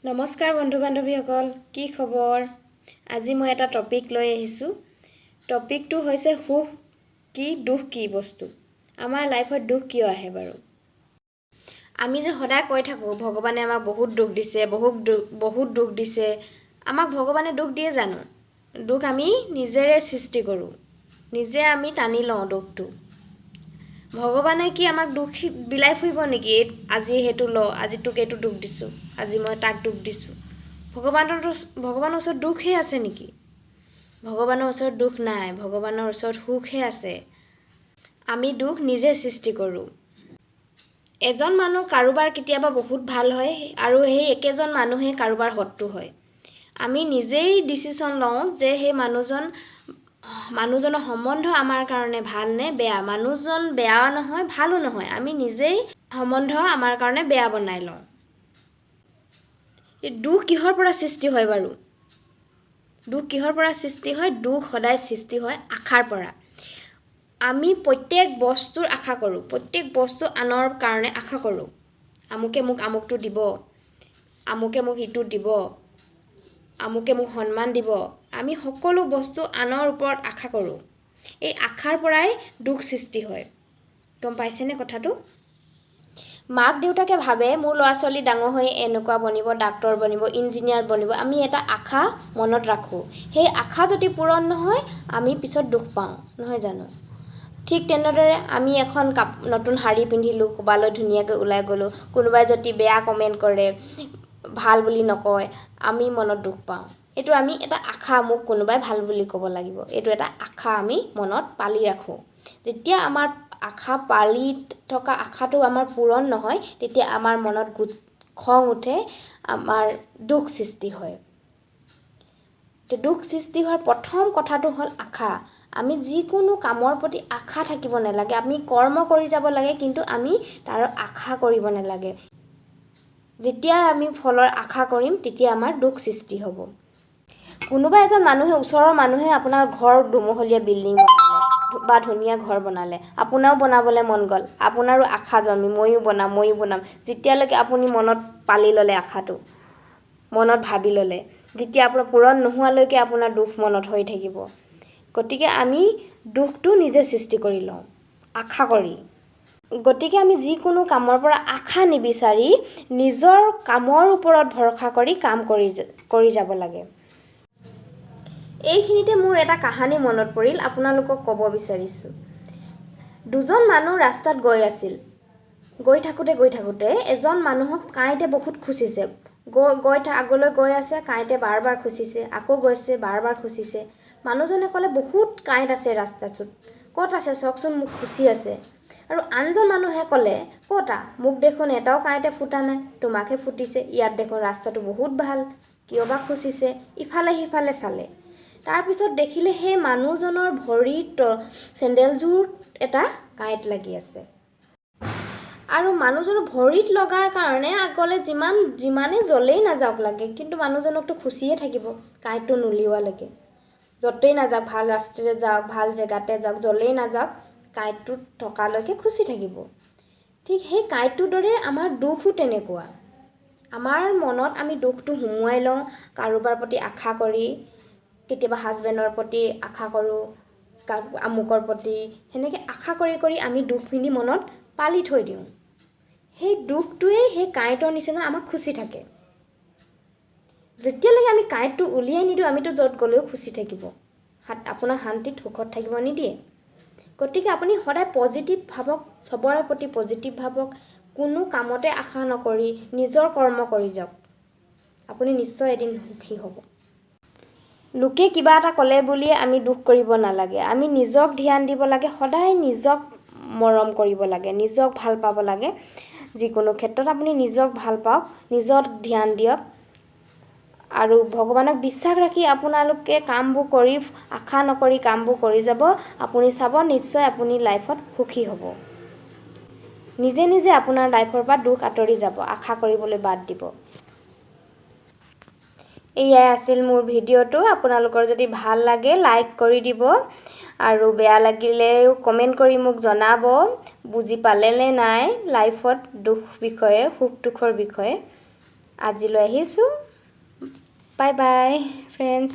নমস্কাৰ বন্ধু বান্ধৱীসকল, কি খবৰ? আজি মই এটা টপিক লৈ আহিছোঁ। টপিকটো হৈছে সুখ কি দুখ কি বস্তু। আমাৰ লাইফত দুখ কিয় আহে বাৰু? আমি যে সদায় কৈ থাকোঁ ভগৱানে আমাক বহুত দুখ দিছে, বহুত দুখ দিছে। আমাক ভগৱানে দুখ দিয়ে জানো? দুখ আমি নিজেৰে সৃষ্টি কৰোঁ, নিজে আমি টানি লওঁ দুখটো। ভগৱানে কি আমাক দুখ বিলাই ফুৰিব নেকি? আজি সেইটো ল, আজি তোক এইটো দুখ দিছোঁ, আজি মই তাক দুখ দিছোঁ। ভগৱানৰ ওচৰত দুখহে আছে নেকি? ভগৱানৰ ওচৰত দুখ নাই, ভগৱানৰ ওচৰত সুখহে আছে। আমি দুখ নিজে সৃষ্টি কৰোঁ। এজন মানুহ কাৰোবাৰ কেতিয়াবা বহুত ভাল হয় আৰু সেই একেজন মানুহে কাৰোবাৰ শত্ৰু হয়। আমি নিজেই ডিচিশ্যন লওঁ যে সেই মানুহজনৰ সম্বন্ধ আমাৰ কাৰণে ভাল নে বেয়া। মানুহজন বেয়া নহয়, ভালো নহয়, আমি নিজেই সম্বন্ধ আমাৰ কাৰণে বেয়া বনাই লওঁ। দুখ কিহৰ পৰা সৃষ্টি হয় বাৰু? দুখ কিহৰ পৰা সৃষ্টি হয়? দুখ সদায় সৃষ্টি হয় আশাৰ পৰা। আমি প্ৰত্যেক বস্তুৰ আশা কৰোঁ, প্ৰত্যেক বস্তু আনৰ কাৰণে আশা কৰোঁ। আমুকে মোক আমুকটো দিব, আমুকে মোক ইটো দিব, আমুকে মোক সন্মান দিব। আমি সকলো বস্তু আনৰ ওপৰত আশা কৰোঁ। এই আশাৰ পৰাই দুখ সৃষ্টি হয়। গম পাইছেনে কথাটো? মাক দেউতাকে ভাবে মোৰ ল'ৰা ছোৱালী ডাঙৰ হৈ এনেকুৱা বনিব, ডাক্তৰ বনিব, ইঞ্জিনিয়াৰ বনিব। আমি এটা আশা মনত ৰাখোঁ। সেই আশা যদি পূৰণ নহয়, আমি পিছত দুখ পাওঁ, নহয় জানো? ঠিক তেনেদৰে আমি এখন নতুন শাৰী পিন্ধিলোঁ, ক'ৰবালৈ ধুনীয়াকৈ ওলাই গ'লোঁ, কোনোবাই যদি বেয়া কমেণ্ট কৰে, ভাল বুলি নকয়, আমি মনত দুখ পাওঁ। এইটো আমি এটা আশা, মোক কোনোবাই ভাল বুলি ক'ব লাগিব, এইটো এটা আশা আমি মনত পালি ৰাখোঁ। যেতিয়া আমাৰ আশা পালি থকা আশাটো আমাৰ পূৰণ নহয়, তেতিয়া আমাৰ মনত খং উঠে, আমাৰ দুখ সৃষ্টি হয়। দুখ সৃষ্টি হোৱাৰ প্ৰথম কথাটো হ'ল আশা। আমি যিকোনো কামৰ প্ৰতি আশা থাকিব নালাগে। আমি কৰ্ম কৰি যাব লাগে, কিন্তু আমি তাৰ আশা কৰিব নালাগে। যেতিয়া আমি ফলৰ আশা কৰিম, তেতিয়া আমাৰ দুখ সৃষ্টি হ'ব। কোনোবা এজন মানুহে, ওচৰৰ মানুহে আপোনাৰ ঘৰ দুমহলীয়া বিল্ডিং বনালে বা ধুনীয়া ঘৰ বনালে, আপোনাৰো বনাবলৈ মন গ'ল, আপোনাৰো আশা জন্মি ময়ো বনাম। যেতিয়ালৈকে আপুনি মনত পালি ল'লে আশাটো, মনত ভাবি ল'লে, যেতিয়া আপোনাৰ পূৰণ নোহোৱালৈকে আপোনাৰ দুখ মনত হৈ থাকিব। গতিকে আমি দুখটো নিজে সৃষ্টি কৰি লওঁ আশা কৰি। গতিকে আমি যিকোনো কামৰ পৰা আশা নিবিচাৰি নিজৰ কামৰ ওপৰত ভৰসা কৰি কাম কৰি যাব লাগে। এইখিনিতে মোৰ এটা কাহানী মনত পৰিল, আপোনালোকক ক'ব বিচাৰিছোঁ। দুজন মানুহ ৰাস্তাত গৈ থাকোঁতে এজন মানুহক কাঁইটে বহুত খুচিছে। আগলৈ গৈ আছে, কাঁইটে বাৰ খুচিছে, আকৌ গৈছে, বাৰ খুচিছে। মানুহজনে ক'লে, বহুত কাঁইট আছে ৰাস্তাটোত, ক'ত আছে চাওকচোন, মোক খুচি আছে। আৰু আনজন মানুহে ক'লে, ক'তা, মোক দেখোন এটাও কাঁইটে ফুটা নাই, তোমাকহে ফুটিছে। ইয়াত দেখোন ৰাস্তাটো বহুত ভাল, কিয় বা খুচিছে। ইফালে সিফালে চালে, তাৰপিছত দেখিলে সেই মানুহজনৰ ভৰিত চেণ্ডেলযোৰ এটা কাঁইট লাগি আছে। আৰু মানুহজনৰ ভৰিত লগাৰ কাৰণে আগলৈ যিমানে জ্বলেই নাযাওক লাগে, কিন্তু মানুহজনকতো খুচিয়ে থাকিব কাঁইটটো নুলিওৱালৈকে। য'তেই নাযাওক, ভাল ৰাস্তাতে যাওক, ভাল জেগাতে যাওক, জ্বলেই নাযাওক, কাঁইটটো থকালৈকে খুচি থাকিব। ঠিক সেই কাঁইটটোৰ দৰে আমাৰ দুখো তেনেকুৱা। আমাৰ মনত আমি দুখটো সুমুৱাই লওঁ কাৰোবাৰ প্ৰতি আশা কৰি। কেতিয়াবা হাজবেণ্ডৰ প্ৰতি আশা কৰোঁ, আমুকৰ প্ৰতি, সেনেকৈ আশা কৰি আমি দুখখিনি মনত পালি থৈ দিওঁ। সেই দুখটোৱে সেই কাঁইটৰ নিচিনা আমাক খুচি থাকে। যেতিয়ালৈকে আমি কাঁইটটো উলিয়াই নিদিওঁ, আমিতো য'ত গ'লেও খুচি থাকিব, আপোনাক শান্তিত সুখত থাকিব নিদিয়ে। গতিকে আপুনি সদায় পজিটিভ ভাবক, চবৰে প্ৰতি পজিটিভ ভাবক, কোনো কামতে আশা নকৰি নিজৰ কৰ্ম কৰি যাওক। আপুনি নিশ্চয় এদিন সুখী হ'ব। লোকে কিবা এটা ক'লে বুলিয়ে আমি দুখ কৰিব নালাগে। আমি নিজক ধ্যান দিব লাগে, সদায় নিজক মৰম কৰিব লাগে, নিজক ভাল পাব লাগে। যিকোনো ক্ষেত্ৰত আপুনি নিজক ভাল পাওক, নিজক ধ্যান দিয়ক, আৰু ভগৱানক বিশ্বাস ৰাখি আপোনালোকে কামবোৰ কৰি, আশা নকৰি কামবোৰ কৰি যাব। আপুনি চাব, নিশ্চয় আপুনি লাইফত সুখী হ'ব। নিজে নিজে আপোনাৰ লাইফৰ পৰা দুখ আঁতৰি যাব, আশা কৰিবলৈ বাদ দিব। এয়াই আছিল মোৰ ভিডিঅ'টো। আপোনালোকৰ যদি ভাল লাগে লাইক কৰি দিব, আৰু বেয়া লাগিলেও কমেণ্ট কৰি মোক জনাব, বুজি পালে নে নাই লাইফত দুখ বিষয়ে, সুখ দুখৰ বিষয়ে। আজিলৈ আহিছোঁ বাই বাই ফ্ৰেণ্ডছ